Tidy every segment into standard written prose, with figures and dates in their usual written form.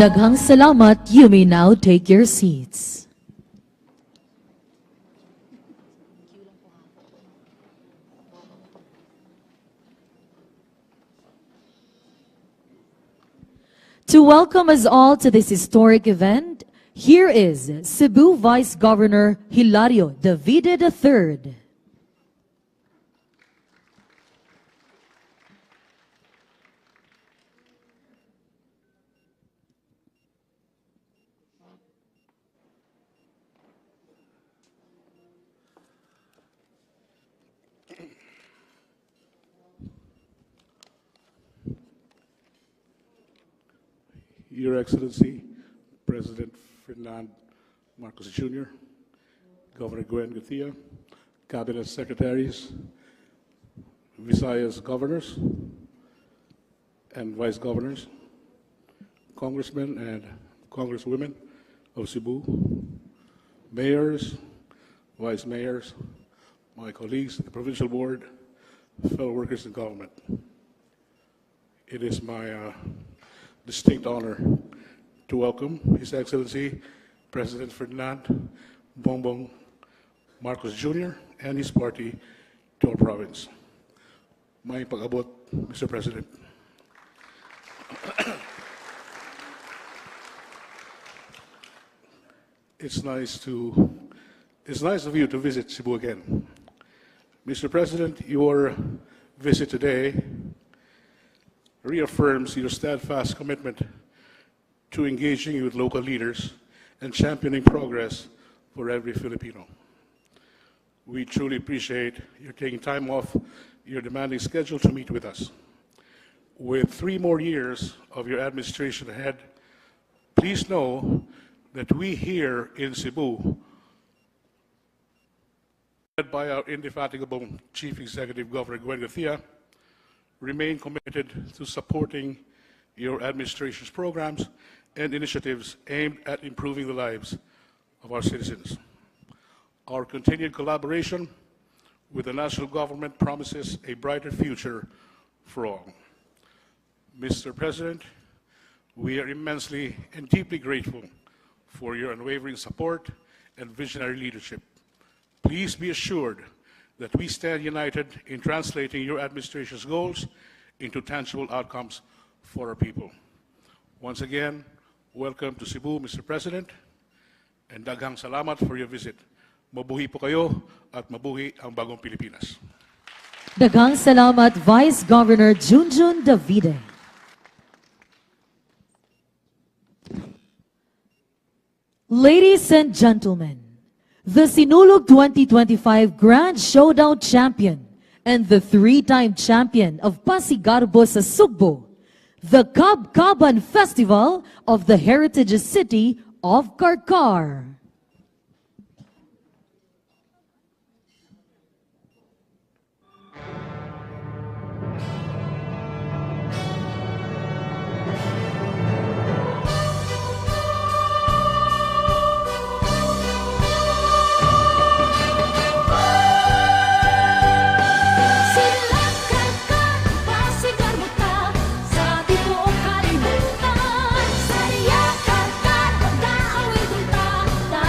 Daghang salamat. You may now take your seats. To welcome us all to this historic event, here is Cebu Vice Governor Hilario Davide III. Your Excellency, President Ferdinand Marcos Jr., Governor Gwen Garcia, Cabinet Secretaries, Visayas Governors and Vice Governors, Congressmen and Congresswomen of Cebu, Mayors, Vice Mayors, my colleagues at the Provincial Board, fellow workers in government. It is my distinct honor to welcome His Excellency President Ferdinand Bongbong Marcos Jr. and his party to our province. May pag-abot, Mr. President. It's nice of you to visit Cebu again. Mr. President, your visit today reaffirms your steadfast commitment to engaging with local leaders and championing progress for every Filipino. We truly appreciate your taking time off your demanding schedule to meet with us. With 3 more years of your administration ahead, please know that we here in Cebu, led by our indefatigable Chief Executive Governor Gwen Garcia, remain committed to supporting your administration's programs and initiatives aimed at improving the lives of our citizens. Our continued collaboration with the national government promises a brighter future for all. Mr. President, we are immensely and deeply grateful for your unwavering support and visionary leadership. Please be assured that we stand united in translating your administration's goals into tangible outcomes for our people. Once again, welcome to Cebu, Mr. President, and daghang salamat for your visit. Mabuhi po kayo at mabuhi ang bagong Pilipinas. Daghang salamat, Vice Governor Junjun Davide. Ladies and gentlemen, the Sinulog 2025 Grand Showdown Champion and the 3-time champion of Pasigarbo sa Sugbo, the Kabkaban Festival of the Heritage City of Karkar. Sa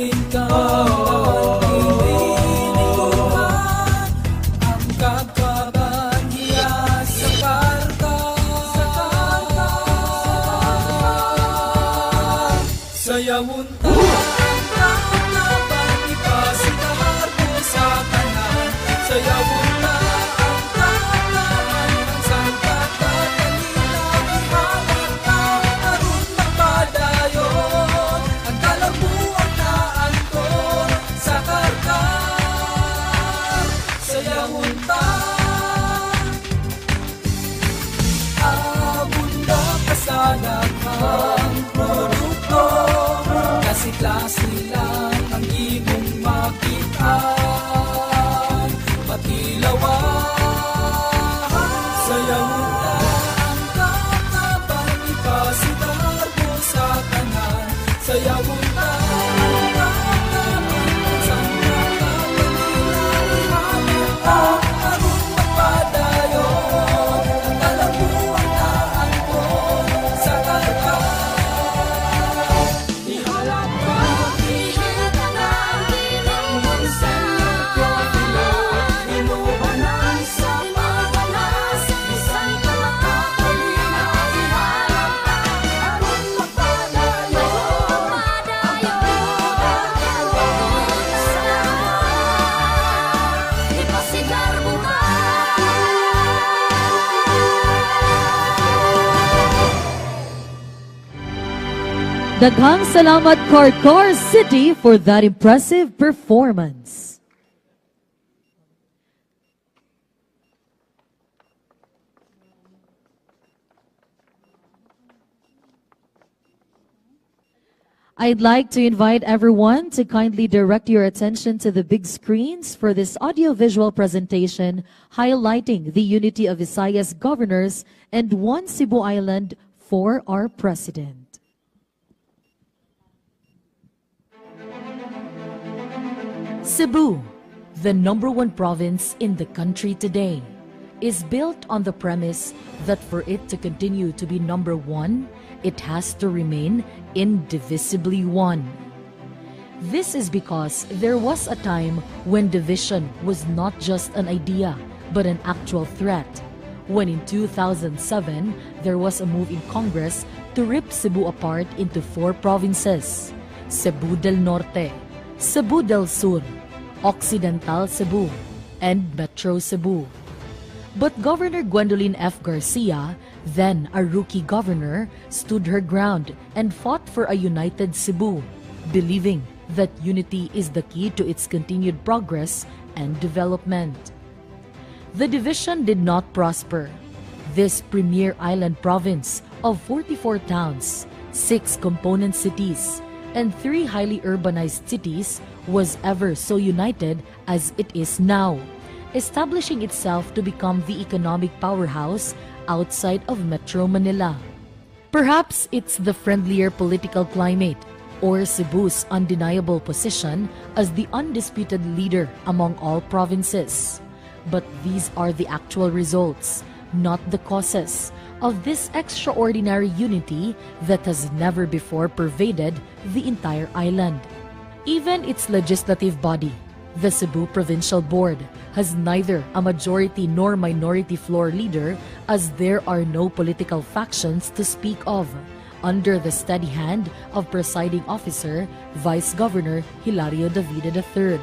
Dalangin ka, ililikuhan ang kakabahiya sa karta. Sayawon ta ang kakaban, ipasigar mo sa kanan. Sayawon ta ang kakaban, ang sangkat at kalinaw, ihalat ka, aron magpadayon ang kalabuan na angkor sa karta. Sayawon ta abundo kasalagang produkto, kasi klase lang ang imong makitaan, matilawan. Sayawon ta ang kakaban, ipasigar mo sa kanan. Sayawon ta ang kakaban, ang sangkat at kalinaw, ihalat ka, aron magpadayon ang kalabuan na angkor sa karta. Ihalat ka, ihit na, umansan na profilo, inubanan sa pagbalas, isang kalakakalina, ihalat ka, aron magpadayon ang kalabuan sa ipasigar buhay. Daghang salamat Karkar City for that impressive performance. I'd like to invite everyone to kindly direct your attention to the big screens for this audiovisual presentation highlighting the unity of Visayas governors and one Cebu Island for our president. Cebu, the #1 province in the country today, is built on the premise that for it to continue to be #1, it has to remain indivisibly one. This is because there was a time when division was not just an idea, but an actual threat. When in 2007, there was a move in Congress to rip Cebu apart into 4 provinces: Cebu del Norte, Cebu del Sur, Occidental Cebu, and Metro Cebu. But Governor Gwendolyn F. Garcia, then a rookie governor, stood her ground and fought for a united Cebu, believing that unity is the key to its continued progress and development. The division did not prosper. This premier island province of 44 towns, 6 component cities, and 3 highly urbanized cities was ever so united as it is now, establishing itself to become the economic powerhouse outside of Metro Manila. Perhaps it's the friendlier political climate or Cebu's undeniable position as the undisputed leader among all provinces. But these are the actual results, not the causes, of this extraordinary unity that has never before pervaded the entire island. Even its legislative body, the Cebu Provincial Board, has neither a majority nor minority floor leader, as there are no political factions to speak of, under the steady hand of presiding officer, Vice Governor Hilario Davide III.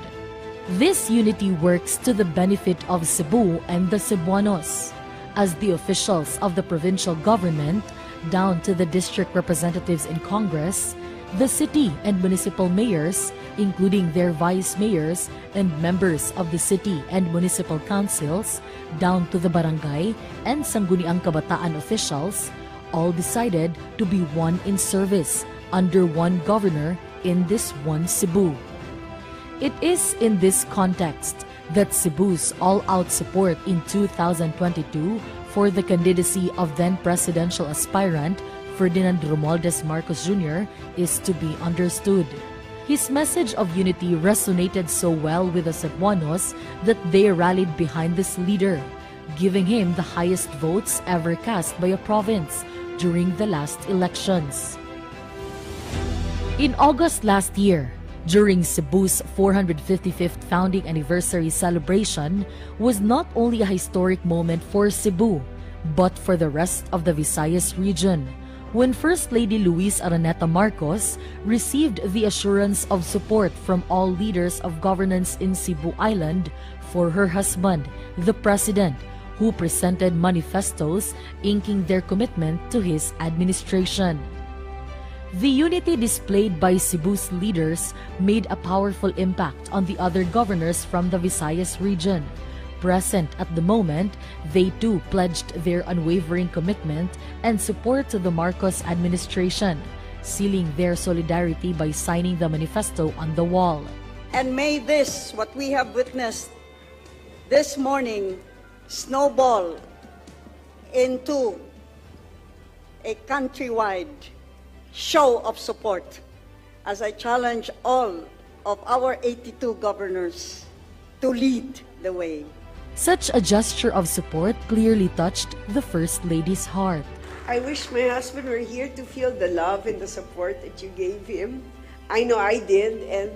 This unity works to the benefit of Cebu and the Cebuanos, as the officials of the provincial government, down to the district representatives in Congress, the city and municipal mayors, including their vice mayors and members of the city and municipal councils, down to the barangay and sangguniang kabataan officials, all decided to be one in service under one governor in this one Cebu. It is in this context that Cebu's all-out support in 2022 for the candidacy of then-presidential aspirant Ferdinand Romualdez Marcos Jr. is to be understood. His message of unity resonated so well with the Cebuanos that they rallied behind this leader, giving him the highest votes ever cast by a province during the last elections. In August last year, during Cebu's 455th founding anniversary celebration was not only a historic moment for Cebu, but for the rest of the Visayas region, when First Lady Luis Araneta Marcos received the assurance of support from all leaders of governance in Cebu Island for her husband, the President, who presented manifestos inking their commitment to his administration. The unity displayed by Cebu's leaders made a powerful impact on the other governors from the Visayas region. Present at the moment, they too pledged their unwavering commitment and support to the Marcos administration, sealing their solidarity by signing the manifesto on the wall. And may this, what we have witnessed this morning, snowball into a countrywide show of support as I challenge all of our 82 governors to lead the way. Such a gesture of support clearly touched the First Lady's heart. I wish my husband were here to feel the love and the support that you gave him. I know I did, and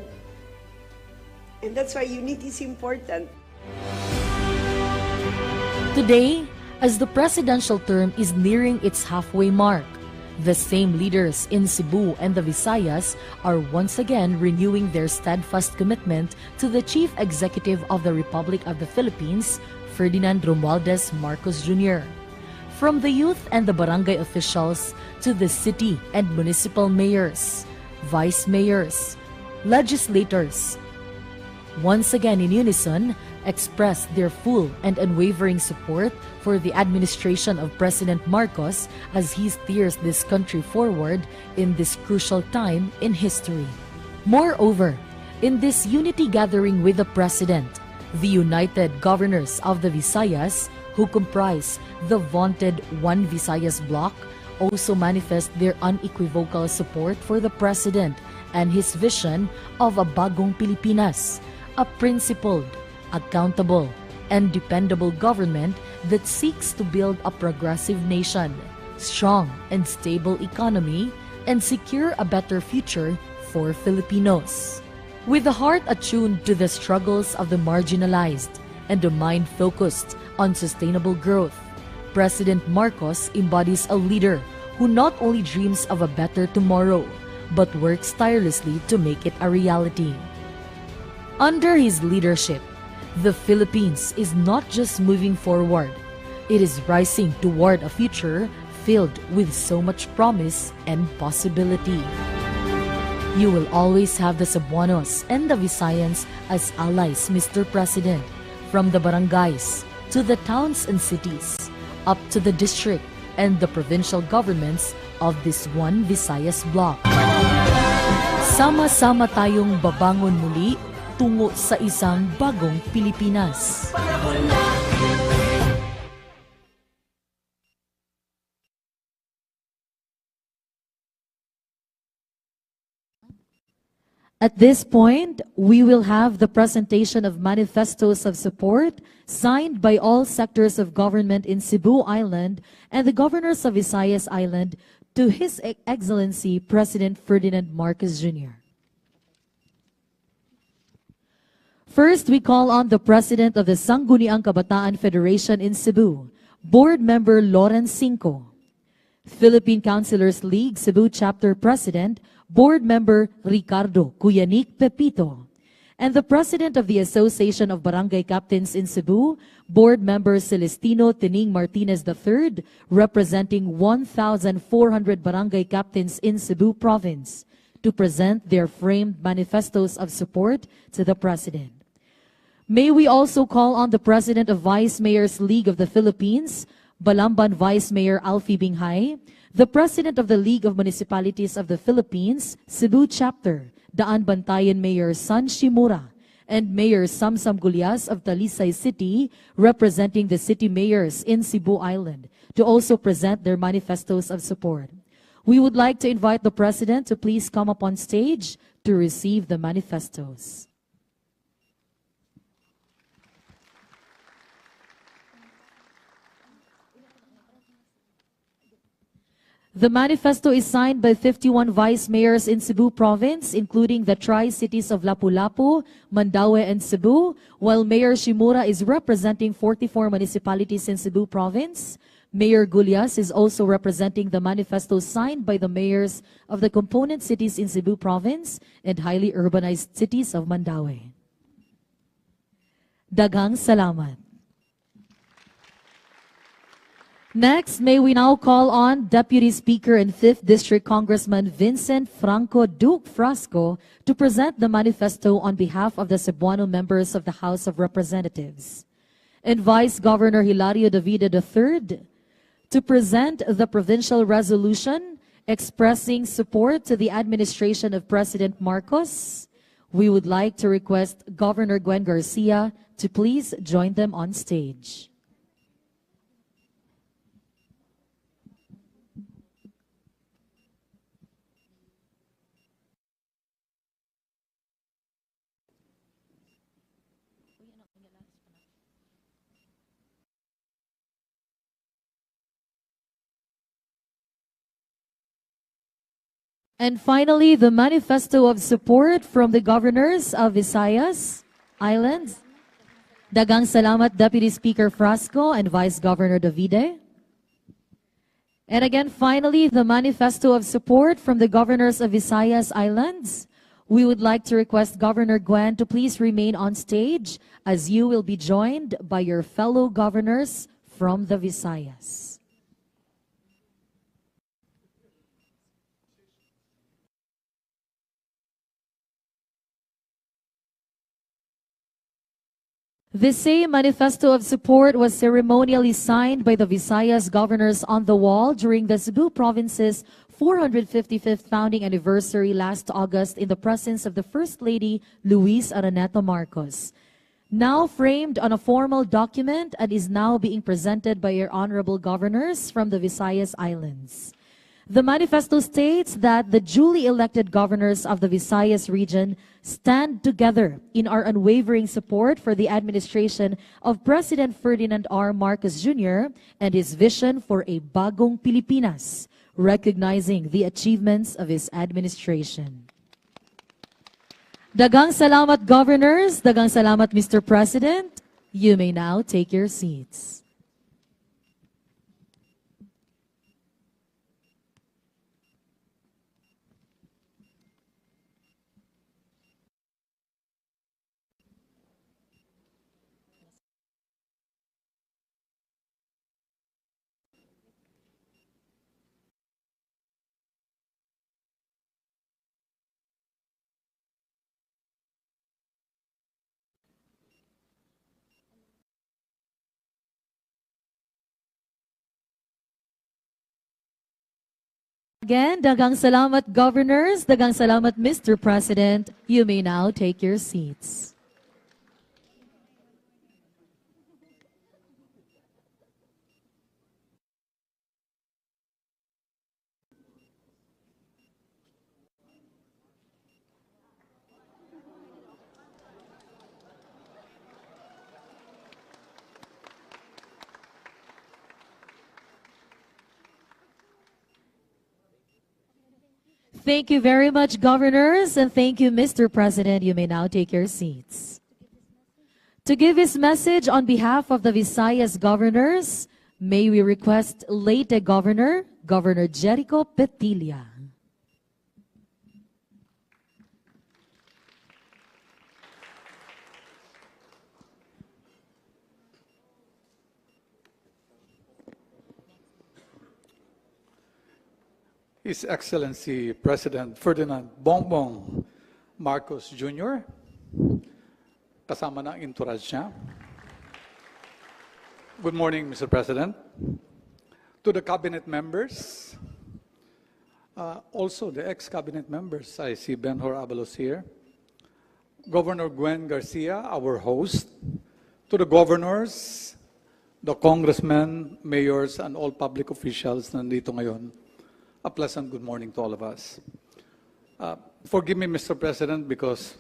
that's why unity is important. Today, as the presidential term is nearing its halfway mark, the same leaders in Cebu and the Visayas are once again renewing their steadfast commitment to the Chief Executive of the Republic of the Philippines, Ferdinand Romualdez Marcos Jr. From the youth and the barangay officials to the city and municipal mayors, vice mayors, legislators, once again in unison, expressed their full and unwavering support for the administration of President Marcos as he steers this country forward in this crucial time in history. Moreover, in this unity gathering with the President, the united governors of the Visayas, who comprise the vaunted One Visayas bloc, also manifest their unequivocal support for the President and his vision of a Bagong Pilipinas, a principled, accountable, and dependable government that seeks to build a progressive nation, strong and stable economy, and secure a better future for Filipinos. With the heart attuned to the struggles of the marginalized and the mind focused on sustainable growth, President Marcos embodies a leader who not only dreams of a better tomorrow, but works tirelessly to make it a reality. Under his leadership, the Philippines is not just moving forward, it is rising toward a future filled with so much promise and possibility. You will always have the Cebuanos and the Visayans as allies, Mr. President, from the barangays to the towns and cities, up to the district and the provincial governments of this One Visayas bloc. Sama-sama tayong babangon muli tungo sa isang bagong Pilipinas. At this point, we will have the presentation of manifestos of support signed by all sectors of government in Cebu Island and the governors of Visayas Island to His Excellency President Ferdinand Marcos Jr. First, we call on the President of the Sangguniang Kabataan Federation in Cebu, Board Member Lawrence Cinco, Philippine Councilors League Cebu Chapter President, Board Member Ricardo Cuyanik Pepito, and the President of the Association of Barangay Captains in Cebu, Board Member Celestino Tining Martinez III, representing 1,400 barangay captains in Cebu Province, to present their framed manifestos of support to the President. May we also call on the President of Vice Mayors League of the Philippines, Balamban Vice Mayor Alfie Binghay, the President of the League of Municipalities of the Philippines, Cebu Chapter, Daan Bantayan Mayor San Shimura, and Mayor Samsam Gulyas of Talisay City, representing the city mayors in Cebu Island, to also present their manifestos of support. We would like to invite the President to please come up on stage to receive the manifestos. The manifesto is signed by 51 vice mayors in Cebu Province, including the tri-cities of Lapu-Lapu, Mandaue, and Cebu, while Mayor Shimura is representing 44 municipalities in Cebu Province. Mayor Gulyas is also representing the manifesto signed by the mayors of the component cities in Cebu Province and highly urbanized cities of Mandaue. Daghang salamat. Next, may we now call on Deputy Speaker and 5th District Congressman Vincent Franco Duque Frasco to present the manifesto on behalf of the Cebuano members of the House of Representatives, and Vice Governor Hilario Davide III to present the provincial resolution expressing support to the administration of President Marcos. We would like to request Governor Gwen Garcia to please join them on stage. And finally, the manifesto of support from the governors of Visayas Islands. Daghang salamat, Deputy Speaker Frasco and Vice Governor Davide. And again, finally, the manifesto of support from the governors of Visayas Islands. We would like to request Governor Gwen to please remain on stage as you will be joined by your fellow governors from the Visayas. This same manifesto of support was ceremonially signed by the Visayas governors on the wall during the Cebu Province's 455th founding anniversary last August in the presence of the First Lady Luis Araneta Marcos. Now framed on a formal document and is now being presented by your honorable governors from the Visayas Islands. The manifesto states that the duly elected governors of the Visayas region stand together in our unwavering support for the administration of President Ferdinand R. Marcos Jr. and his vision for a Bagong Pilipinas, recognizing the achievements of his administration. Daghang salamat, governors. Daghang salamat, Mr. President. You may now take your seats. Again, daghang salamat, governors. Daghang salamat, Mr. President. You may now take your seats. Thank you very much, governors, and thank you, Mr. President. You may now take your seats. To give his message on behalf of the Visayas governors, may we request Leyte Governor, Governor Jericho Petilla. His Excellency President Ferdinand Bongbong Marcos Jr., kasama ng entourage niya. Good morning, Mr. President. To the cabinet members, also the ex-cabinet members, I see Ben-Hur Abalos here. Governor Gwen Garcia, our host. To the governors, the congressmen, mayors, and all public officials nandito ngayon. A pleasant good morning to all of us. Forgive me, Mr. President, because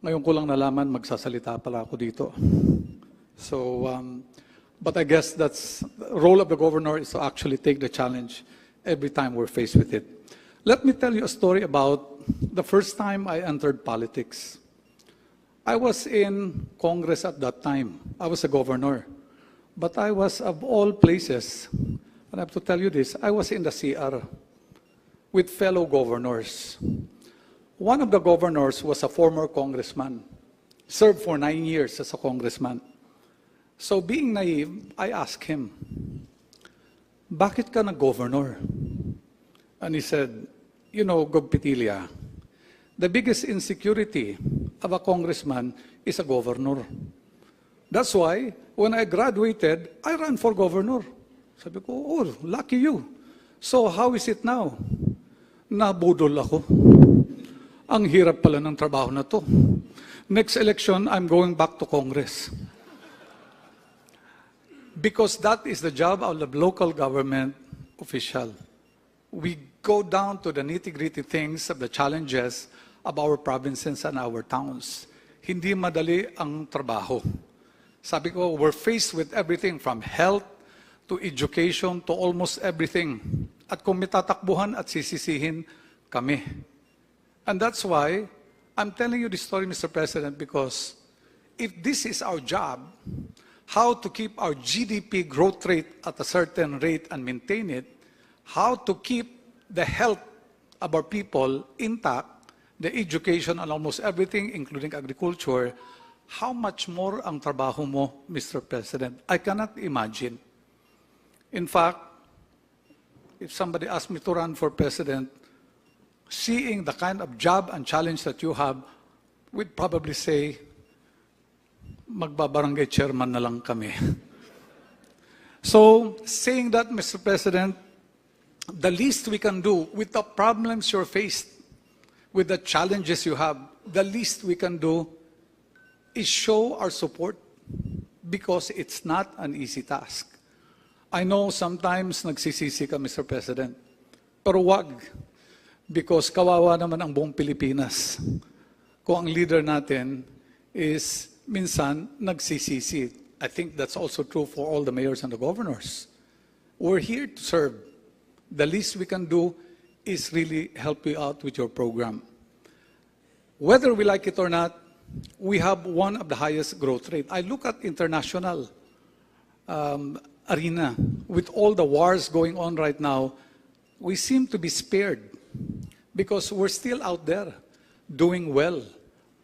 ngayon ko lang nalaman magsasalita pala ako dito. So, but I guess that's the role of the governor is to actually take the challenge every time we're faced with it. Let me tell you a story about the first time I entered politics. I was in Congress at that time. I was a governor. But I was, of all places, and I have to tell you this, I was in the CR with fellow governors. One of the governors was a former congressman, served for 9 years as a congressman. So being naive, I asked him, bakit ka na-governor? And he said, you know, Gov. Petilia, the biggest insecurity of a congressman is a governor. That's why, when I graduated, I ran for governor. Sabi ko, oh, lucky you. So how is it now? Nabudol ako. Ang hirap pala ng trabaho na to. Next election, I'm going back to Congress. Because that is the job of the local government official. We go down to the nitty-gritty things of the challenges of our provinces and our towns. Hindi madali ang trabaho. Sabi ko, we're faced with everything from health to education to almost everything. At kung may tatakbuhan at sisisihin kami. And that's why I'm telling you this story, Mr. President, because if this is our job, how to keep our GDP growth rate at a certain rate and maintain it, how to keep the health of our people intact, the education and almost everything, including agriculture, how much more ang trabaho mo, Mr. President? I cannot imagine. In fact, if somebody asked me to run for president, seeing the kind of job and challenge that you have, we'd probably say, magbabarangay chairman na lang kami. So, saying that, Mr. President, the least we can do with the problems you're faced, with the challenges you have, the least we can do is show our support because it's not an easy task. I know sometimes nagsisisi ka, Mr. President, pero wag, because kawawa naman ang buong Pilipinas kung ang leader natin is minsan nagsisisi. I think that's also true for all the mayors and the governors. We're here to serve. The least we can do is really help you out with your program. Whether we like it or not, we have one of the highest growth rate. I look at international arena. With all the wars going on right now, we seem to be spared because we're still out there doing well,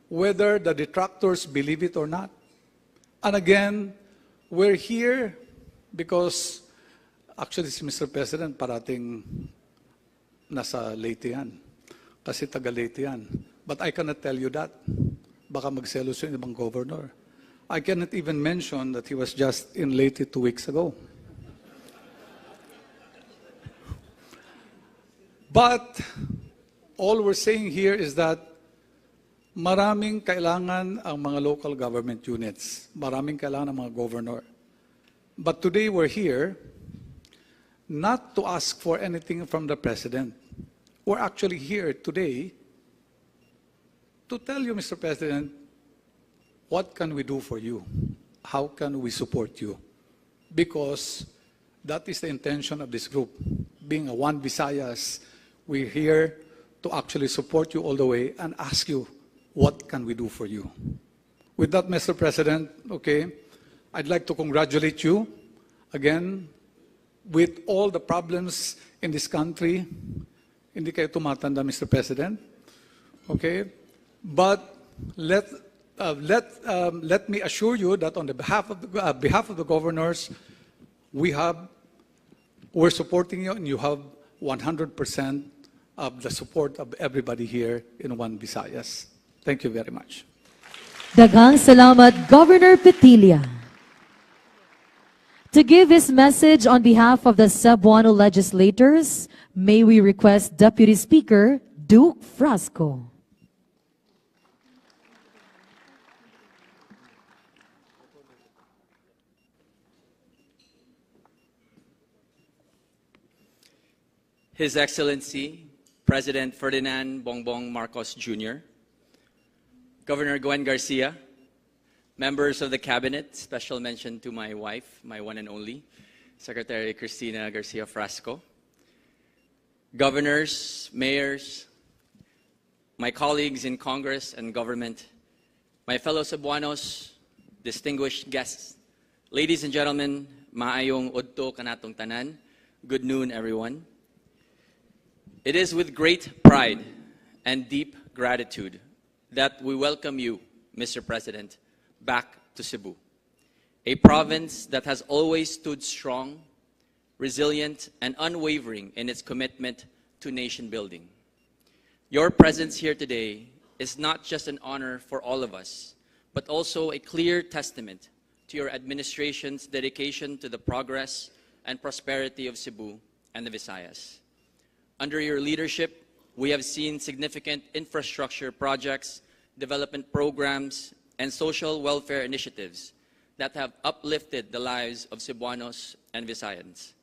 whether the detractors believe it or not. And again, we're here because actually si Mr. President parating nasa Leyte yan. Kasi taga Leyte yan. But I cannot tell you that. Baka magselos yung ibang governor. I cannot even mention that he was just in Leyte 2 weeks ago. But all we're saying here is that maraming kailangan ang mga local government units. Maraming kailangan ang mga governor. But today we're here not to ask for anything from the President. We're actually here today to tell you, Mr. President, what can we do for you? How can we support you? Because that is the intention of this group. Being a One Visayas, we're here to actually support you all the way and ask you, what can we do for you? With that, Mr. President, okay, I'd like to congratulate you again with all the problems in this country. Hindi kayo tumatanda, Mr. President. Okay? But let me assure you that on the behalf of the governors, we're supporting you and you have 100% of the support of everybody here in One Visayas. Thank you very much. Daghang salamat, Governor Petilia. To give his message on behalf of the Cebuano legislators, may we request Deputy Speaker Duke Frasco. His Excellency, President Ferdinand Bongbong Marcos Jr., Governor Gwen Garcia, members of the Cabinet, special mention to my wife, my one and only, Secretary Cristina Garcia Frasco, governors, mayors, my colleagues in Congress and government, my fellow Cebuanos, distinguished guests, ladies and gentlemen, maayong udto kanatong tanan. Good noon, everyone. It is with great pride and deep gratitude that we welcome you, Mr. President, back to Cebu, a province that has always stood strong, resilient, and unwavering in its commitment to nation building. Your presence here today is not just an honor for all of us, but also a clear testament to your administration's dedication to the progress and prosperity of Cebu and the Visayas. Under your leadership, we have seen significant infrastructure projects, development programs, and social welfare initiatives that have uplifted the lives of Cebuanos and Visayans,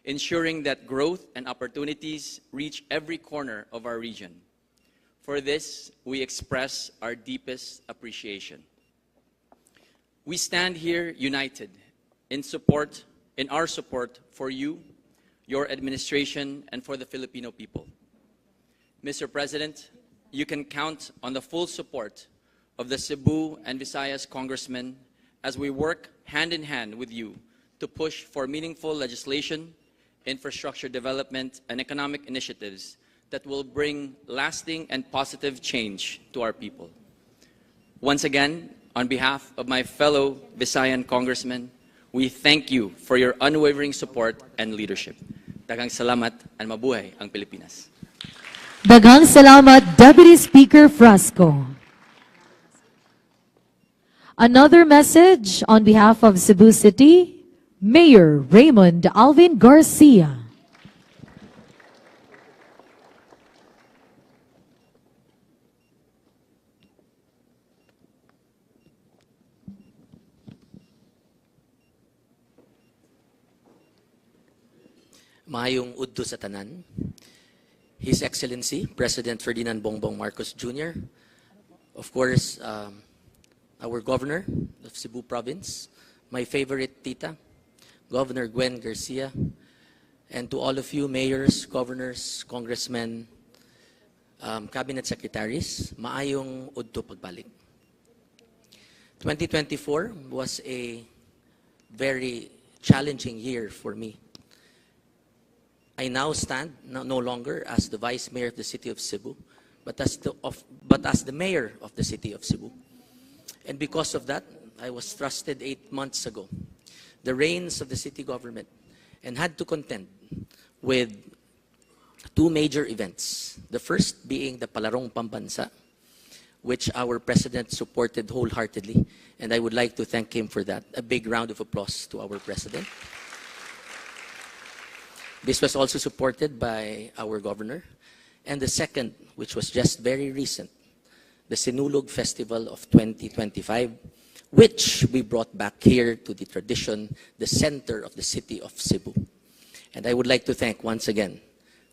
ensuring that growth and opportunities reach every corner of our region. For this, we express our deepest appreciation. We stand here united in our support for you, your administration, and for the Filipino people. Mr. President, you can count on the full support of the Cebu and Visayas congressmen as we work hand in hand with you to push for meaningful legislation, infrastructure development, and economic initiatives that will bring lasting and positive change to our people. Once again, on behalf of my fellow Visayan congressmen, we thank you for your unwavering support and leadership. Daghang salamat and mabuhay ang Pilipinas. Daghang salamat, Deputy Speaker Frasco. Another message on behalf of Cebu City, Mayor Raymond Alvin Garcia. Maayong udto sa tanan, His Excellency, President Ferdinand Marcos Jr., of course, our Governor of Cebu Province, my favorite tita, Governor Gwen Garcia, and to all of you mayors, governors, congressmen, cabinet secretaries, maayong udto pagbalik. 2024 was a very challenging year for me. I now stand no longer as the Vice Mayor of the City of Cebu, but as the Mayor of the City of Cebu. And because of that, I was trusted 8 months ago the reins of the city government and had to contend with two major events. The first being the Balitang Pambansa, which our President supported wholeheartedly, and I would like to thank him for that. A big round of applause to our President. This was also supported by our governor. And the second, which was just very recent, the Sinulog Festival of 2025, which we brought back here to the tradition, the center of the city of Cebu. And I would like to thank once again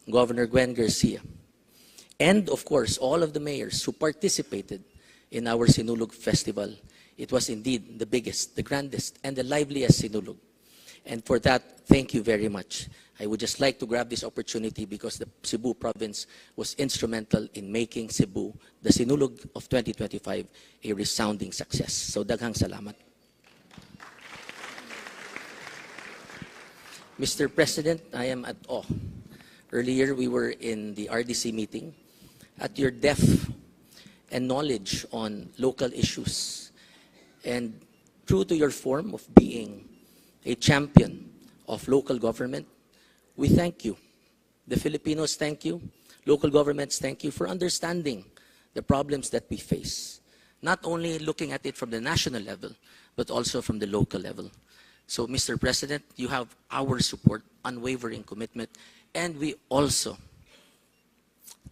Governor Gwen Garcia, and of course all of the mayors who participated in our Sinulog Festival. It was indeed the biggest, the grandest, and the liveliest Sinulog. And for that, thank you very much. I would just like to grab this opportunity because the Cebu province was instrumental in making Cebu, the Sinulog of 2025, a resounding success. So daghang salamat. Mr. President, I am at awe. Earlier, we were in the RDC meeting at your depth and knowledge on local issues. And true to your form of being a champion of local government, we thank you. The Filipinos thank you. Local governments thank you for understanding the problems that we face. Not only looking at it from the national level, but also from the local level. So, Mr. President, you have our support, unwavering commitment, and we also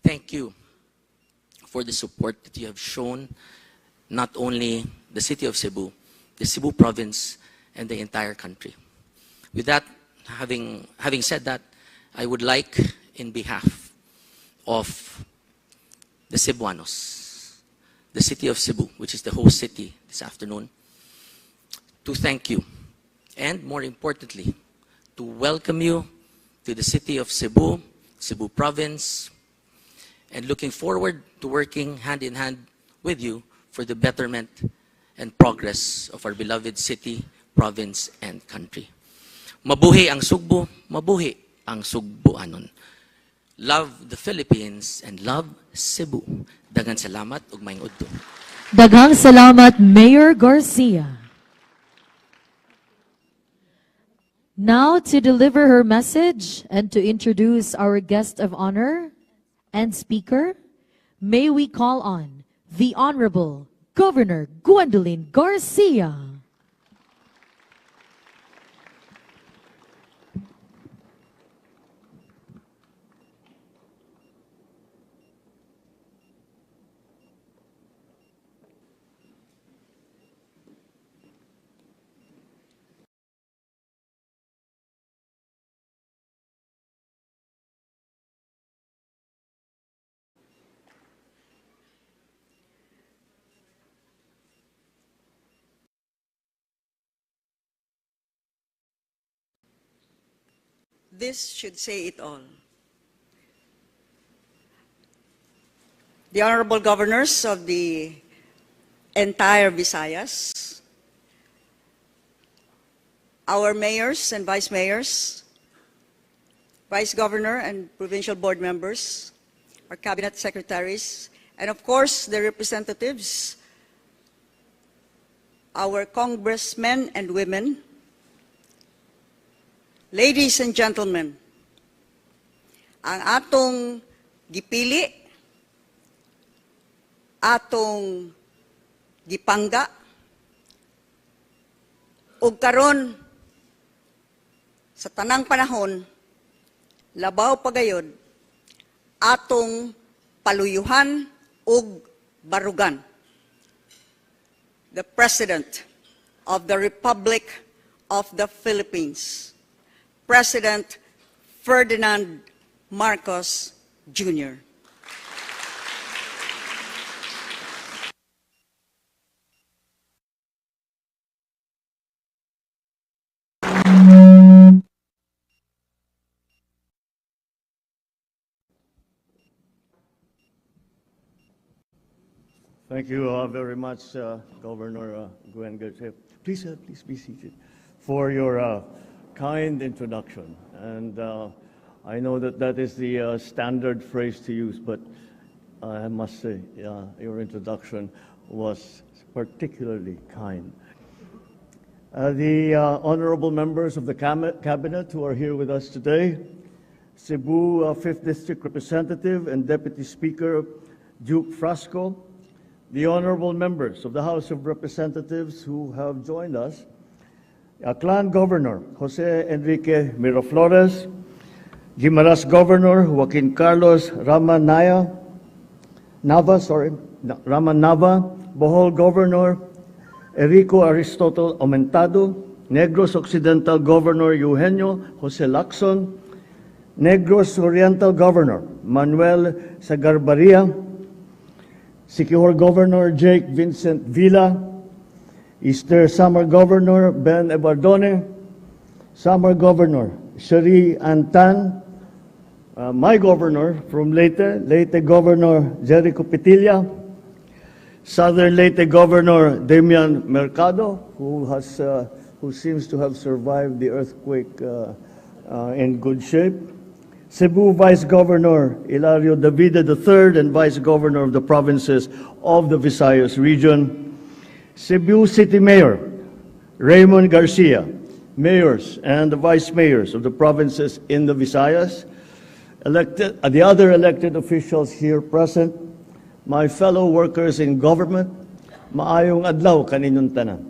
thank you for the support that you have shown not only the city of Cebu, the Cebu province, and the entire country. With that, having said that, I would like, in behalf of the Cebuanos, the city of Cebu, which is the host city this afternoon, to thank you, and more importantly, to welcome you to the city of Cebu Cebu Province, and looking forward to working hand in hand with you for the betterment and progress of our beloved city, province, and country. Mabuhi ang Sugbo, mabuhi ang Sugboanon. Love the Philippines and love Cebu. Daghang salamat ug maayong udto. Daghang salamat, Mayor Garcia. Now to deliver her message and to introduce our guest of honor and speaker, may we call on the Honorable Governor Gwendolyn Garcia. This should say it all. The Honorable Governors of the entire Visayas, our mayors and vice mayors, vice governor and provincial board members, our cabinet secretaries, and of course the representatives, our congressmen and women, ladies and gentlemen, ang atong gipili, atong gipangga, ug karon sa tanang panahon, labaw pagayod, atong paluyuhan ug barugan. The President of the Republic of the Philippines, President Ferdinand Marcos Jr. Thank you very much, Governor Gwen Garcia. Please be seated for your kind introduction. And I know that that is the standard phrase to use, but I must say your introduction was particularly kind. The honorable members of the cabinet who are here with us today, Cebu 5th District Representative and Deputy Speaker Duke Frasco, the honorable members of the House of Representatives who have joined us, Aklan Governor Jose Enrique Miraflores, Guimaras Governor Joaquin Carlos Raman Nava, Bohol Governor Enrico Aristotle Aumentado, Negros Occidental Governor Eugenio Jose Lacson, Negros Oriental Governor Manuel Sagarbaria, Siquijor Governor Jake Vincent Villa, Easter Summer Governor Ben Ebardone, Summer Governor Shari Antan, my governor from Leyte Governor Jericho Petilla, Southern Leyte Governor Damian Mercado, who seems to have survived the earthquake in good shape, Cebu Vice Governor Hilario Davide III and Vice Governor of the provinces of the Visayas region, Cebu City Mayor Raymond Garcia, mayors and the vice mayors of the provinces in the Visayas, the other elected officials here present, my fellow workers in government, maayong adlaw kaninyong tanan.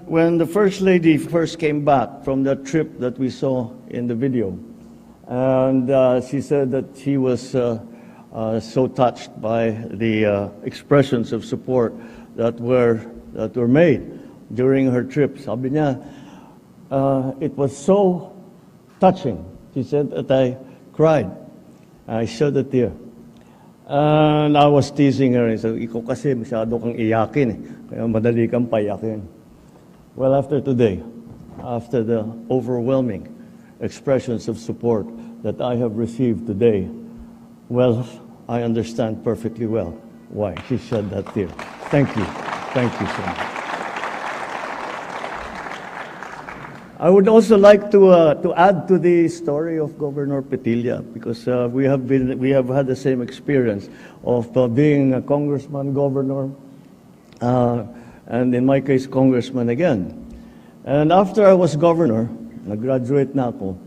When the First Lady first came back from that trip that we saw in the video, and she said that she was so touched by the expressions of support that were made during her trip. Sabi niya, it was so touching. She said that I cried. I shed a tear. And I was teasing her and said, ikaw kasi masyado kang iyakin eh. Kaya madali kang payakin. Well, after today, after the overwhelming expressions of support that I have received today, well, I understand perfectly well why she shed that tear. Thank you. Thank you so much. I would also like to add to the story of Governor Petilla, because we have had the same experience of being a congressman, governor, and in my case, congressman again. And after I was governor, nag-graduate na ako,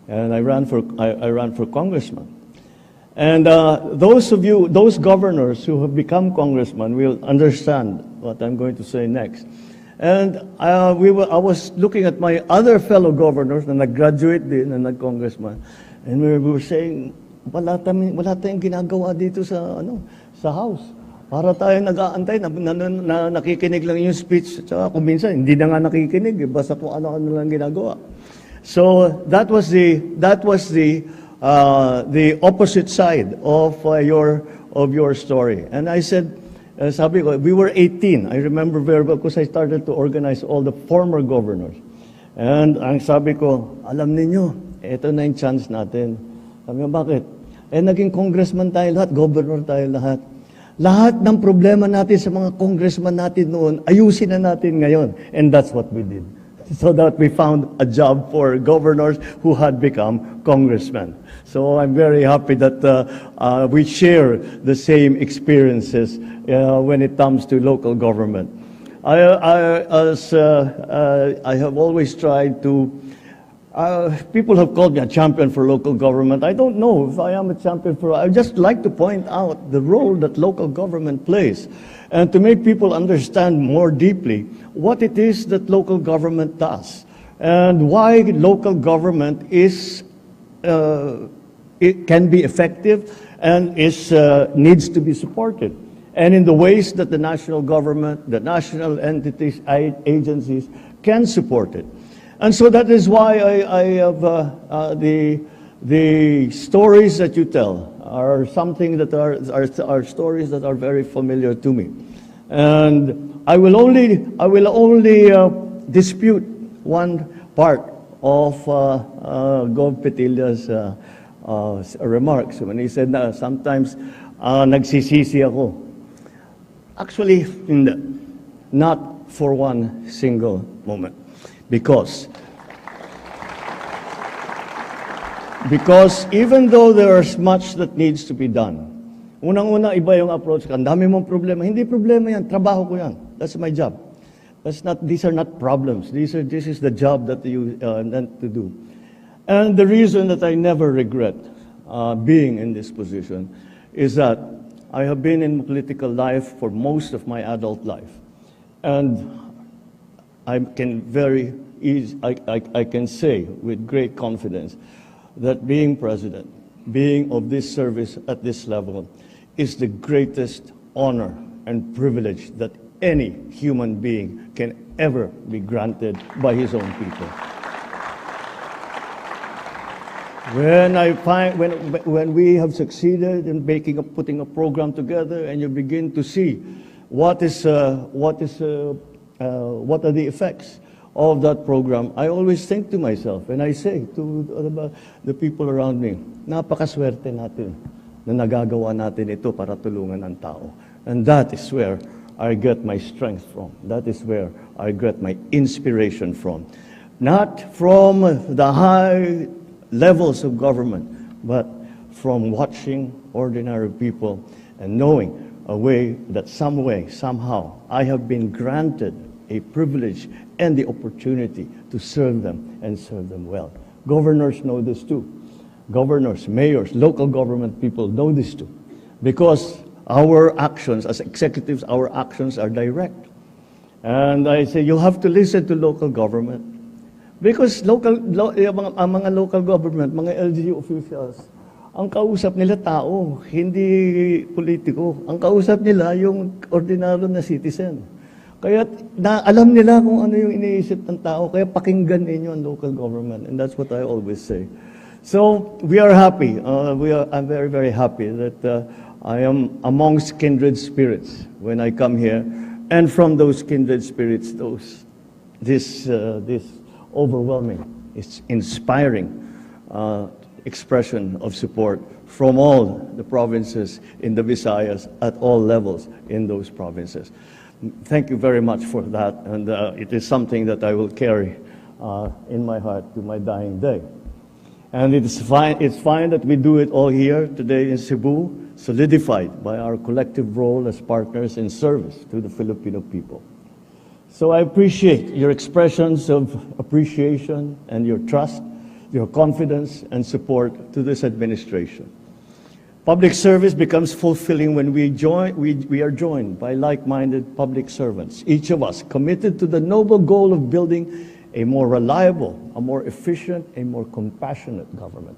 and I ran for congressman. And those governors who have become congressmen will understand what I'm going to say next. And I was looking at my other fellow governors na nag-graduate din na nag-congressman, and we were saying, wala tayong ginagawa dito sa house. Para tayo nag-aantay, na nakikinig lang yung speech, at saka kung minsan hindi na nga nakikinig, basta kung ano-ano lang ginagawa. So that was the opposite side of your story. And I said, sabi ko, we were 18. I remember very well because I started to organize all the former governors. And ang sabi ko, alam ninyo, ito na yung chance natin. Sabi ko, bakit? Naging congressman tayo lahat, governor tayo lahat. Lahat ng problema natin sa mga congressman natin noon, ayusin na natin ngayon. And that's what we did. So that we found a job for governors who had become congressmen. So I'm very happy that we share the same experiences when it comes to local government. I have always tried to, people have called me a champion for local government. I don't know if I am a champion for, I just like to point out the role that local government plays and to make people understand more deeply what it is that local government does and why local government is it can be effective and needs to be supported, and in the ways that the national government, the national entities, agencies can support it. And so that is why I have the stories that you tell are something that are stories that are very familiar to me, and I will only dispute one part of Gov. Petilla's remarks when he said na sometimes nagsisisi ako. Actually, hindi. Not for one single moment. Because even though there is much that needs to be done, unang-una iba yung approach ka, ang dami mong problema. Hindi problema yan, trabaho ko yan. That's my job. These are not problems. This is the job that you meant to do. And the reason that I never regret being in this position is that I have been in political life for most of my adult life. And I can I can say with great confidence that being president, being of this service at this level, is the greatest honor and privilege that any human being can ever be granted by his own people. When we have succeeded in putting a program together, and you begin to see what are the effects of that program, I always think to myself, and I say to the people around me, napakaswerte natin na nagagawa natin ito para tulungan ang tao. And that is where I get my strength from. That is where I get my inspiration from. Not from the high levels of government, but from watching ordinary people and knowing a way that somehow, I have been granted a privilege and the opportunity to serve them and serve them well. Governors know this too. Governors, mayors, local government people know this too. Because our actions, as executives, our actions are direct. And I say, you have to listen to local government. Because ang mga local government, mga LGU officials, ang kausap nila tao, hindi politiko. Ang kausap nila yung ordinaryo na citizen. Kaya alam nila kung ano yung iniisip ng tao, kaya pakinggan ninyo ang local government. And that's what I always say. So we are happy. I'm very, very happy that I am amongst kindred spirits when I come here. And from those kindred spirits, this overwhelming, it's inspiring expression of support from all the provinces in the Visayas at all levels in those provinces. Thank you very much for that, and it is something that I will carry in my heart to my dying day. And it's fine that we do it all here today in Cebu, solidified by our collective role as partners in service to the Filipino people. So I appreciate your expressions of appreciation and your trust, your confidence and support to this administration. Public service becomes fulfilling when we are joined by like-minded public servants, each of us committed to the noble goal of building a more reliable, a more efficient, a more compassionate government.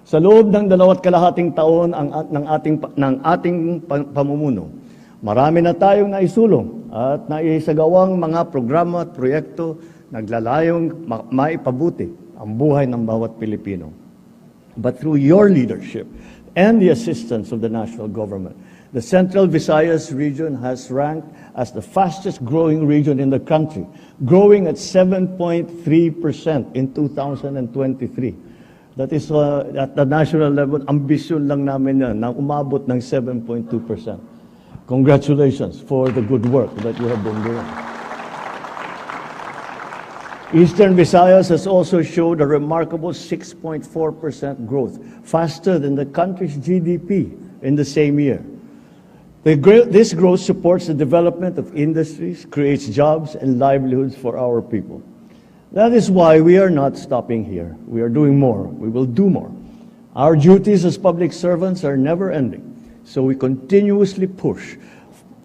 Sa loob ng 2.5 taon ng ating pamumuno, marami na tayong naisulong at naisagawang mga programa at proyekto naglalayong maipabuti ang buhay ng bawat Pilipino. But through your leadership and the assistance of the national government, the Central Visayas region has ranked as the fastest growing region in the country, growing at 7.3% in 2023. That is at the national level, ambisyon lang namin yan na umabot ng 7.2%. Congratulations for the good work that you have been doing. Eastern Visayas has also showed a remarkable 6.4% growth, faster than the country's GDP in the same year. This growth supports the development of industries, creates jobs and livelihoods for our people. That is why we are not stopping here. We are doing more. We will do more. Our duties as public servants are never ending. So we continuously push,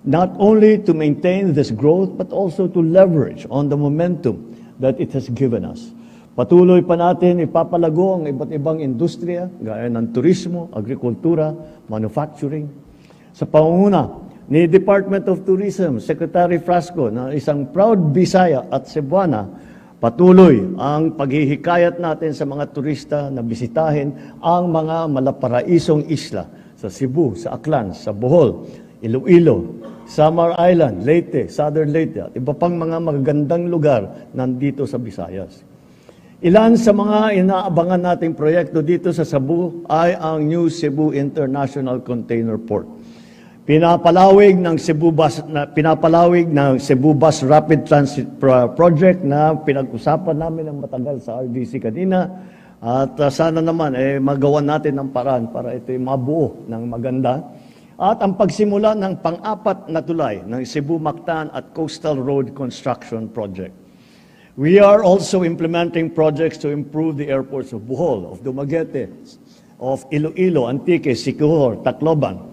not only to maintain this growth, but also to leverage on the momentum that it has given us. Patuloy pa natin ipapalago ang iba't ibang industriya, gaya ng turismo, agrikultura, manufacturing. Sa pangunguna ni Department of Tourism, Secretary Frasco, na isang proud Bisaya at Cebuana, patuloy ang paghihikayat natin sa mga turista na bisitahin ang mga malaparaisong isla sa Cebu, sa Aklan, sa Bohol, Iloilo, Samar Island, Leyte, Southern Leyte, at iba pang mga magagandang lugar nandito sa Visayas. Ilan sa mga inaabangan nating proyekto dito sa Cebu ay ang New Cebu International Container Port. Pinapalawig ng Cebu Bus Rapid Transit Project na pinag-usapan namin ng matagal sa RDC kanina, at sana naman magawan natin ng paraan para ito mabuo ng maganda. At ang pagsimula ng pang-apat na tulay ng Cebu-Mactan at Coastal Road Construction Project. We are also implementing projects to improve the airports of Bohol, of Dumaguete, of Iloilo, Antique, Siquijor, Tacloban.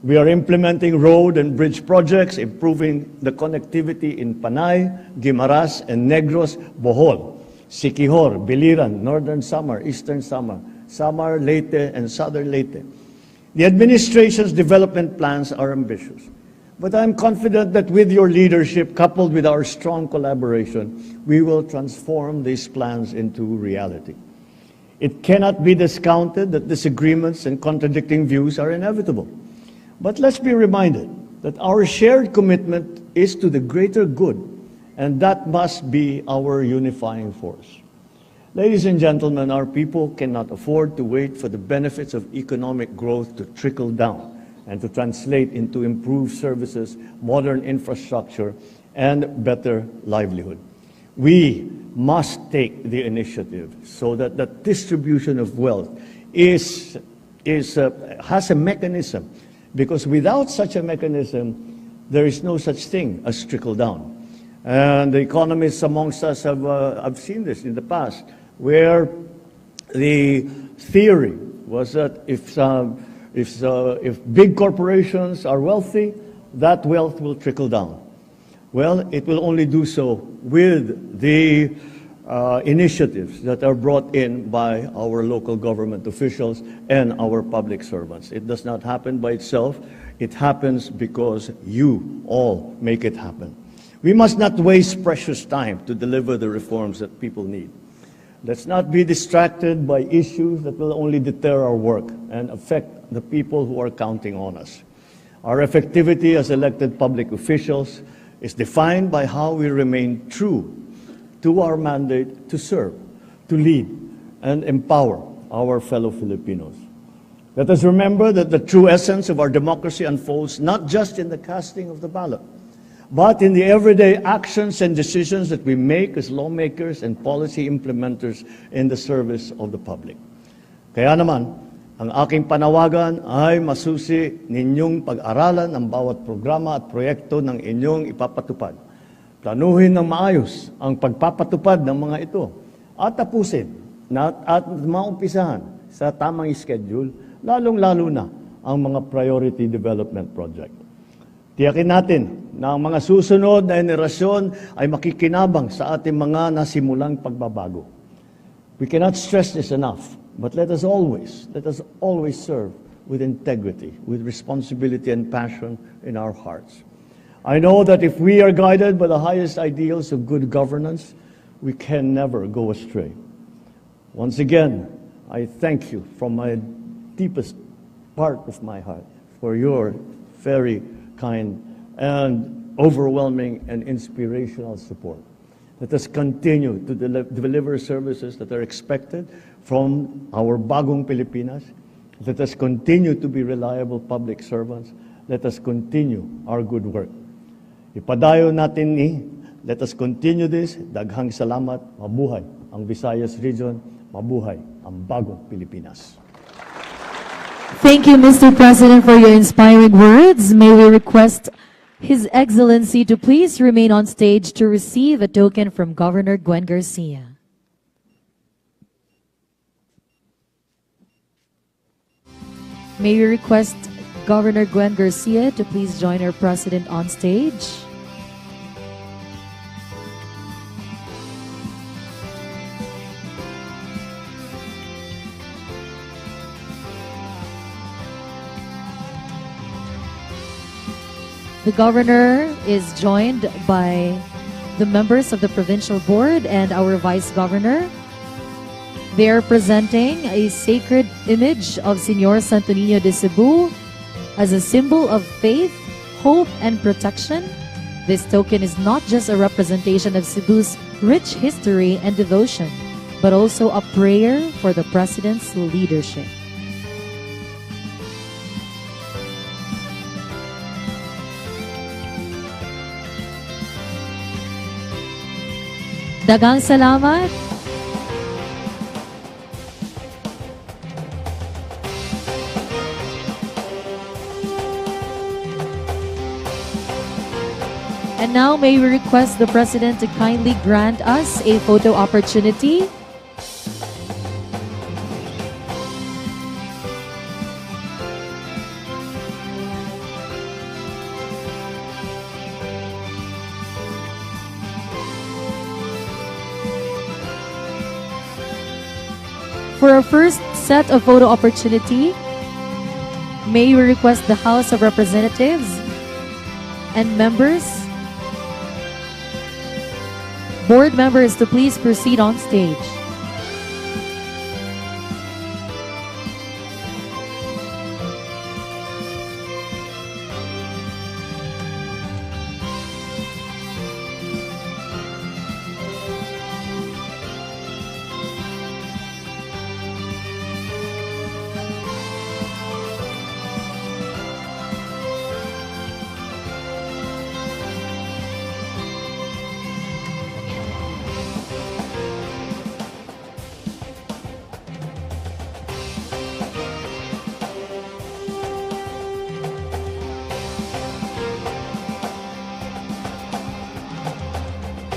We are implementing road and bridge projects, improving the connectivity in Panay, Guimaras, and Negros, Bohol, Siquijor, Biliran, Northern Samar, Eastern Samar, Samar, Leyte, and Southern Leyte. The administration's development plans are ambitious, but I'm confident that with your leadership, coupled with our strong collaboration, we will transform these plans into reality. It cannot be discounted that disagreements and contradicting views are inevitable. But let's be reminded that our shared commitment is to the greater good, and that must be our unifying force. Ladies and gentlemen, our people cannot afford to wait for the benefits of economic growth to trickle down and to translate into improved services, modern infrastructure, and better livelihood. We must take the initiative so that the distribution of wealth has a mechanism. Because without such a mechanism, there is no such thing as trickle down. And the economists amongst us have seen this in the past, where the theory was that if big corporations are wealthy, that wealth will trickle down. Well, it will only do so with the initiatives that are brought in by our local government officials and our public servants. It does not happen by itself. It happens because you all make it happen. We must not waste precious time to deliver the reforms that people need. Let's not be distracted by issues that will only deter our work and affect the people who are counting on us. Our effectivity as elected public officials is defined by how we remain true to our mandate to serve, to lead, and empower our fellow Filipinos. Let us remember that the true essence of our democracy unfolds not just in the casting of the ballot, but in the everyday actions and decisions that we make as lawmakers and policy implementers in the service of the public. Kaya naman, ang aking panawagan ay masusi ninyong pag-aralan ang bawat programa at proyekto ng inyong ipapatupad. Planuhin ng maayos ang pagpapatupad ng mga ito at tapusin at maumpisahan sa tamang schedule, lalong-lalo na ang mga priority development project. Tiyakin natin na ang mga susunod na henerasyon ay makikinabang sa ating mga nasimulang pagbabago. We cannot stress this enough, but let us always serve with integrity, with responsibility and passion in our hearts. I know that if we are guided by the highest ideals of good governance, we can never go astray. Once again, I thank you from my deepest part of my heart for your very kind and overwhelming and inspirational support. Let us continue to deliver services that are expected from our Bagong Pilipinas. Let us continue to be reliable public servants. Let us continue our good work. Ipadayo natin ni, let us continue this. Daghang salamat, mabuhay ang Visayas region, mabuhay ang Bagong Pilipinas. Thank you, Mr. President, for your inspiring words. May we request His Excellency to please remain on stage to receive a token from Governor Gwen Garcia. May we request Governor Gwen Garcia to please join our President on stage. The Governor is joined by the members of the Provincial Board and our Vice Governor. They are presenting a sacred image of Señor Santo Niño de Cebu as a symbol of faith, hope, and protection. This token is not just a representation of Cebu's rich history and devotion, but also a prayer for the President's leadership. Daghang salamat. And now may we request the President to kindly grant us a photo opportunity. For our first set of photo opportunity, may we request the House of Representatives and members, board members to please proceed on stage.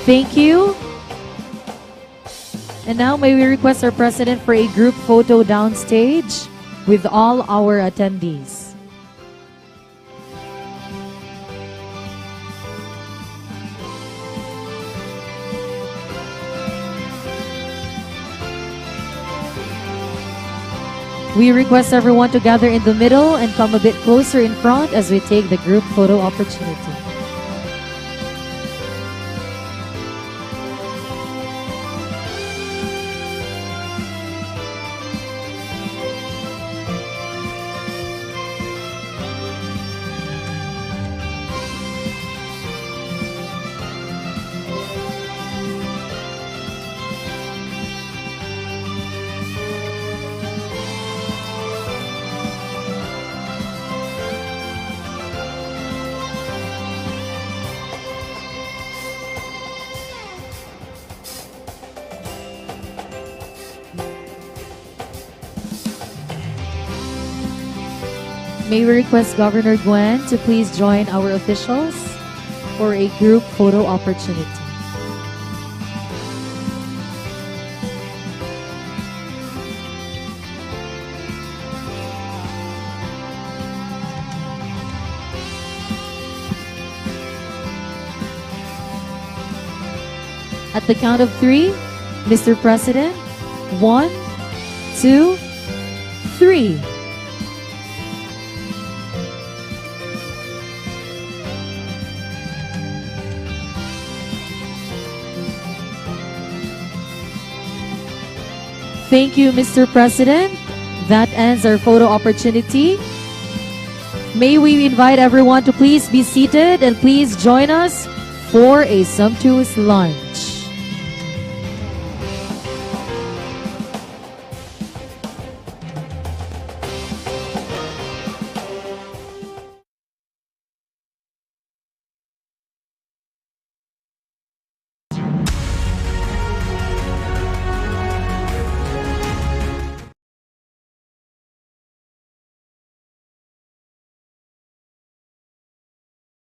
Thank you. And now may we request our President for a group photo downstage with all our attendees. We request everyone to gather in the middle and come a bit closer in front as we take the group photo opportunity. May we request Governor Gwen to please join our officials for a group photo opportunity. At the count of 3, Mr. President, 1, 2, 3. Thank you, Mr. President. That ends our photo opportunity. May we invite everyone to please be seated and please join us for a sumptuous lunch.